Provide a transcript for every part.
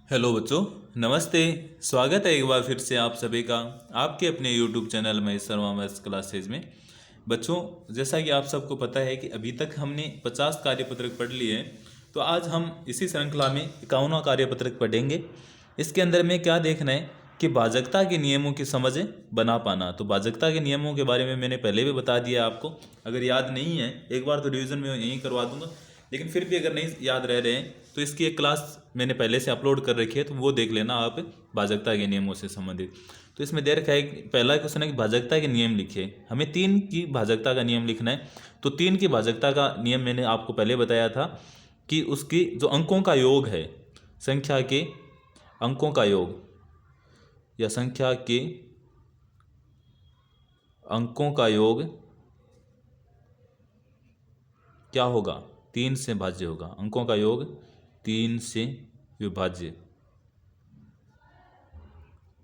Hello बच्चों, नमस्ते। स्वागत है एक बार फिर से आप सभी का आपके अपने यूट्यूब चैनल में शर्मा मैथ्स क्लासेज में। बच्चों, जैसा कि आप सबको पता है कि अभी तक हमने 50 कार्यपत्रक पढ़ लिए हैं, तो आज हम इसी श्रृंखला में 51वां कार्यपत्रक पढ़ेंगे। इसके अंदर में क्या देखना है कि भाजकता के नियमों की समझ बना पाना। तो भाजकता के नियमों के बारे में मैंने पहले भी बता दिया आपको, अगर याद नहीं है एक बार तो रिवीजन में यहीं करवा दूंगा, लेकिन फिर भी अगर नहीं याद रह रहे हैं तो इसकी एक क्लास मैंने पहले से अपलोड कर रखी है, तो वो देख लेना आप भाजकता के नियमों से संबंधित। तो इसमें दे रखा है कि पहला क्वेश्चन है कि भाजकता के नियम लिखिए। हमें 3 की भाजकता का नियम लिखना है। तो 3 की भाजकता का नियम मैंने आपको पहले बताया था कि उसकी जो अंकों का योग है, संख्या के अंकों का योग या संख्या के अंकों का योग क्या होगा? 3 से भाज्य होगा। अंकों का योग 3 से विभाज्य,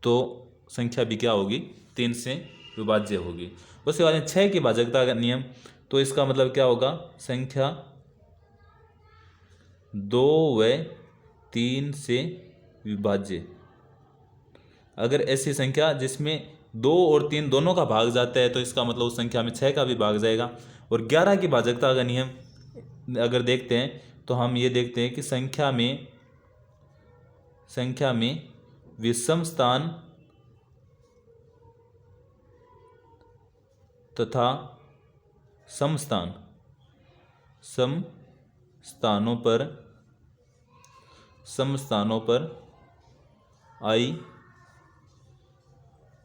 तो संख्या भी क्या होगी? 3 से विभाज्य होगी। उसके बाद में 6 की भाजकता का नियम, तो इसका मतलब क्या होगा? संख्या 2 व 3 से विभाज्य। अगर ऐसी संख्या जिसमें 2 और 3 दोनों का भाग जाता है तो इसका मतलब उस संख्या में 6 का भी भाग जाएगा। और 11 की भाजकता का नियम अगर देखते हैं तो हम ये देखते हैं कि संख्या में विषम स्थान तथा सम स्थानों पर आई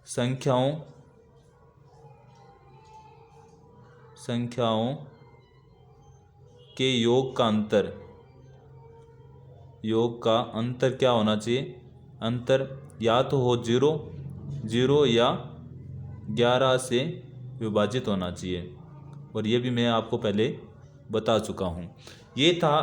संख्याओं के योग का अंतर क्या होना चाहिए? अंतर या तो हो 0 या 11 से विभाजित होना चाहिए। और ये भी मैं आपको पहले बता चुका हूँ। ये था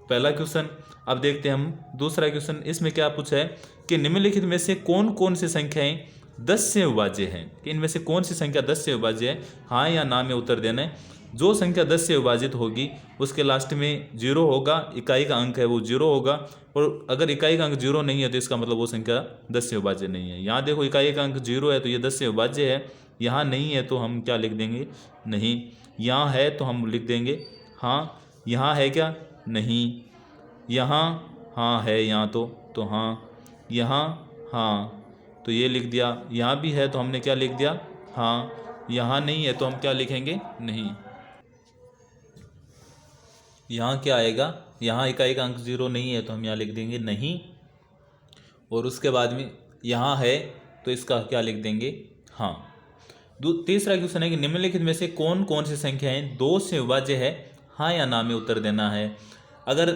पहला क्वेश्चन। अब देखते हैं हम दूसरा क्वेश्चन। इसमें क्या पूछा है कि निम्नलिखित में से कौन कौन सी संख्याएं 10 से विभाज्य हैं? कि इनमें से कौन सी संख्या 10 से विभाज्य है? हाँ या ना में उत्तर देना है। जो संख्या 10 से विभाजित होगी उसके लास्ट में 0 होगा, इकाई का अंक है वो 0 होगा। और अगर इकाई का अंक 0 नहीं है तो इसका मतलब वो संख्या 10 से विभाज्य नहीं है। यहाँ देखो इकाई का अंक 0 है तो ये 10 से विभाज्य है। यहाँ नहीं है तो हम क्या लिख देंगे? नहीं। यहाँ है तो हम लिख देंगे हाँ। यहाँ है क्या? नहीं। यहाँ हाँ है, यहाँ तो हाँ। यहाँ हाँ तो ये लिख दिया। यहाँ भी है तो हमने क्या लिख दिया? हाँ। यहाँ नहीं है तो हम क्या लिखेंगे? नहीं। यहाँ क्या आएगा? यहाँ इकाई का अंक 0 नहीं है तो हम यहाँ लिख देंगे नहीं। और उसके बाद में यहाँ है तो इसका क्या लिख देंगे? हाँ। तीसरा क्वेश्चन है कि निम्नलिखित में से कौन कौन सी संख्याएं 2 से विभाज्य है? हाँ या ना में उत्तर देना है। अगर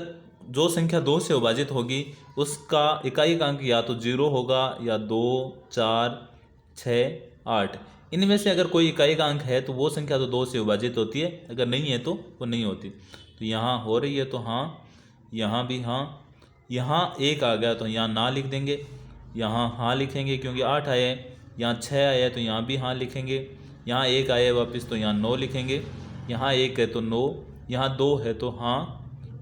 जो संख्या 2 से विभाजित होगी उसका इकाई का अंक या तो 0 होगा या 2, 4, 6, 8। इनमें से अगर कोई इकाई का अंक है तो वो संख्या तो 2 से विभाजित होती है, अगर नहीं है तो वो नहीं होती। तो यहाँ हो रही है तो हाँ, यहाँ भी हाँ। यहाँ 1 आ गया तो यहाँ ना लिख देंगे, यहाँ हाँ लिखेंगे क्योंकि 8 आए हैं। यहाँ 6 आया है तो यहाँ भी हाँ लिखेंगे। यहाँ 1 आया है वापस तो यहाँ 9 लिखेंगे। यहाँ 1 है तो 9, यहाँ 2 है तो हाँ,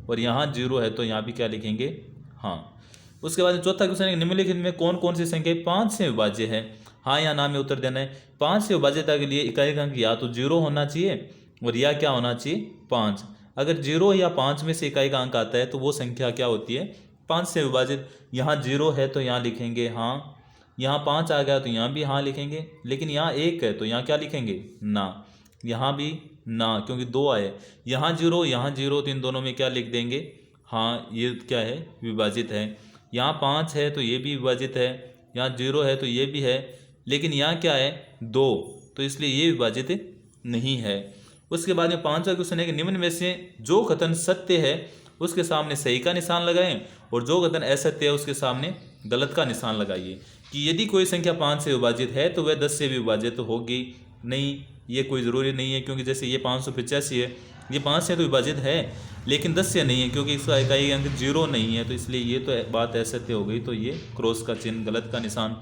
और यहाँ 0 है तो यहाँ भी क्या लिखेंगे? हाँ। उसके बाद चौथा क्वेश्चन है निम्नलिखित में कौन कौन सी संख्या 5 से विभाज्य है? हाँ या ना में उत्तर देना है। 5 से विभाज्यता के लिए इकाई का अंक या तो 0 होना चाहिए और या क्या होना चाहिए? 5। अगर 0 या 5 में से इकाई का अंक आता है तो वो संख्या क्या होती है? 5 से विभाजित। यहाँ 0 है तो यहाँ लिखेंगे हाँ। यहाँ 5 आ गया तो यहाँ भी हाँ लिखेंगे। लेकिन यहाँ 1 है तो यहाँ क्या लिखेंगे? ना। यहाँ भी ना क्योंकि 2 आए। यहाँ 0 तो इन दोनों में क्या लिख देंगे? हाँ, ये क्या है? विभाजित है। यहाँ 5 है तो ये भी विभाजित है। यहाँ 0 है तो ये भी है। लेकिन यहाँ क्या है? 2, तो इसलिए ये विभाजित नहीं है। उसके बाद में 5वां क्वेश्चन है कि निम्न में से जो कथन सत्य है उसके सामने सही का निशान लगाएं और जो कथन असत्य है उसके सामने गलत का निशान लगाइए। कि यदि कोई संख्या 5 से विभाजित है तो वह 10 से भी विभाजित होगी नहीं, ये कोई ज़रूरी नहीं है। क्योंकि जैसे ये 585 है, ये 5 से तो विभाजित है लेकिन 10 से नहीं है क्योंकि इसका इकाई अंक 0 नहीं है, तो इसलिए ये तो बात असत्य हो गई। तो ये क्रॉस का चिन्ह, गलत का निशान।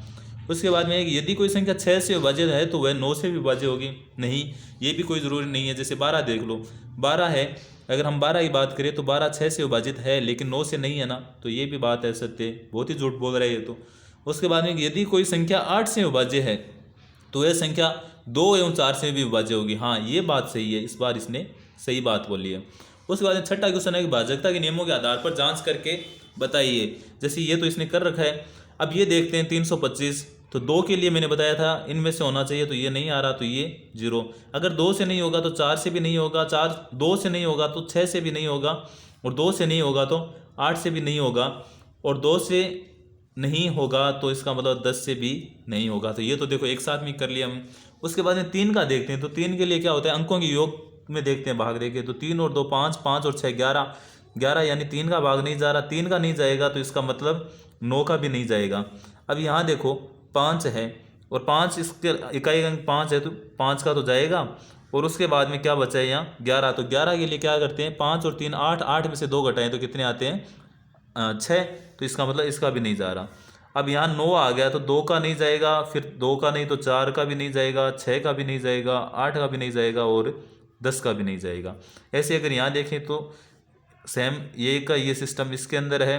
उसके बाद में यदि कोई संख्या 6 से विभाज्य है तो वह 9 से भी विभाज्य होगी, नहीं, ये भी कोई ज़रूरी नहीं है। जैसे 12 देख लो, 12 है, अगर हम 12 की बात करें तो 12 6 से विभाजित है लेकिन 9 से नहीं है ना, तो ये भी बात है सत्य, बहुत ही झूठ बोल रहा है ये तो। उसके बाद में यदि कोई संख्या 8 से विभाज्य है तो यह संख्या 2 एवं 4 से भी विभाज्य होगी। हाँ, ये बात सही है, इस बार इसने सही बात बोली है। उसके बाद में छठा क्वेश्चन है कि भाजकता के नियमों के आधार पर जांच करके बताइए। जैसे ये तो इसने कर रखा है। अब ये देखते हैं 325, तो 2 के लिए मैंने बताया था इनमें से होना चाहिए, तो ये नहीं आ रहा, तो ये 0। अगर 2 से नहीं होगा तो 4 से भी नहीं होगा, 2 से नहीं होगा तो 6 से भी नहीं होगा, और 2 से नहीं होगा तो 8 से भी नहीं होगा, और 2 से नहीं होगा तो इसका मतलब 10 से भी नहीं होगा। तो ये तो देखो एक साथ में कर लिया हम। उसके बाद में 3 का देखते हैं, तो 3 के लिए क्या होता है, अंकों के योग में देखते हैं, भाग देखे तो 3 और 2 5, 5 और 6 11, 11 यानी 3 का भाग नहीं जा रहा, 3 का नहीं जाएगा तो इसका मतलब 9 का भी नहीं जाएगा। अब यहाँ देखो 5 है और 5 इसके इकाई अंक 5 है, तो 5 का तो जाएगा, और उसके बाद में क्या बचा है यहाँ 11, तो 11 के लिए क्या करते हैं, 5 और 3 8, 8 में से 2 घटाएं तो कितने आते हैं 6, तो इसका मतलब इसका भी नहीं जा रहा। अब यहाँ 9 आ गया तो 2 का नहीं जाएगा, फिर 2 का नहीं तो 4 का भी नहीं जाएगा, 6 का भी नहीं जाएगा, 8 का भी नहीं जाएगा और 10 का भी नहीं जाएगा। ऐसे अगर यहाँ देखें तो सेम ये का ये सिस्टम इसके अंदर है,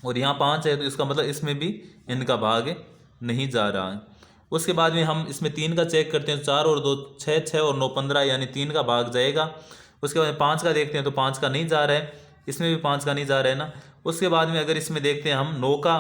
और यहाँ 5 है तो इसका मतलब इसमें भी इनका भाग नहीं जा रहा है। उसके बाद में हम इसमें 3 का चेक करते हैं, 4 और 2 6, 6 और 9 15 यानी 3 का भाग जाएगा। उसके बाद 5 का देखते हैं तो 5 का नहीं जा रहा है, इसमें भी 5 का नहीं जा रहा है ना। उसके बाद में अगर इसमें देखते हैं हम 9 का,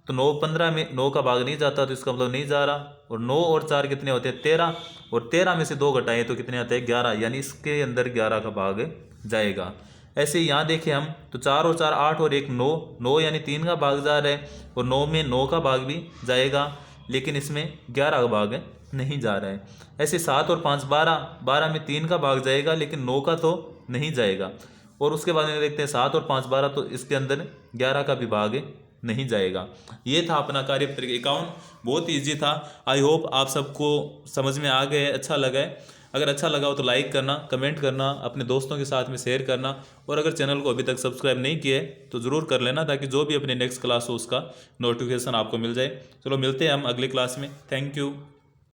तो 9 15 में 9 का भाग नहीं जाता, तो इसका मतलब नहीं जा रहा, और 9 और 4 कितने होते हैं 13, और 13 में से 2 घटाएं तो कितने आते हैं 11, यानी इसके अंदर 11 का भाग जाएगा। ऐसे ही यहाँ देखें हम तो 4 और 4 8 और 1 9, 9 यानी 3 का भाग जा रहा है, और 9 में 9 का भाग भी जाएगा लेकिन इसमें 11 का भाग नहीं जा रहा है। ऐसे 7 और 5 12, 12 में 3 का भाग जाएगा लेकिन 9 का तो नहीं जाएगा, और उसके बाद में देखते हैं 7 और 5 12, तो इसके अंदर 11 का भी भाग नहीं जाएगा। ये था अपना कार्यपत्र 51, बहुत ईजी था। आई होप आप सबको समझ में आ गए, अच्छा लगा है। अगर अच्छा लगा हो तो लाइक करना, कमेंट करना, अपने दोस्तों के साथ में शेयर करना, और अगर चैनल को अभी तक सब्सक्राइब नहीं किया है तो ज़रूर कर लेना, ताकि जो भी अपने नेक्स्ट क्लास हो उसका नोटिफिकेशन आपको मिल जाए। चलो मिलते हैं हम अगली क्लास में। Thank you.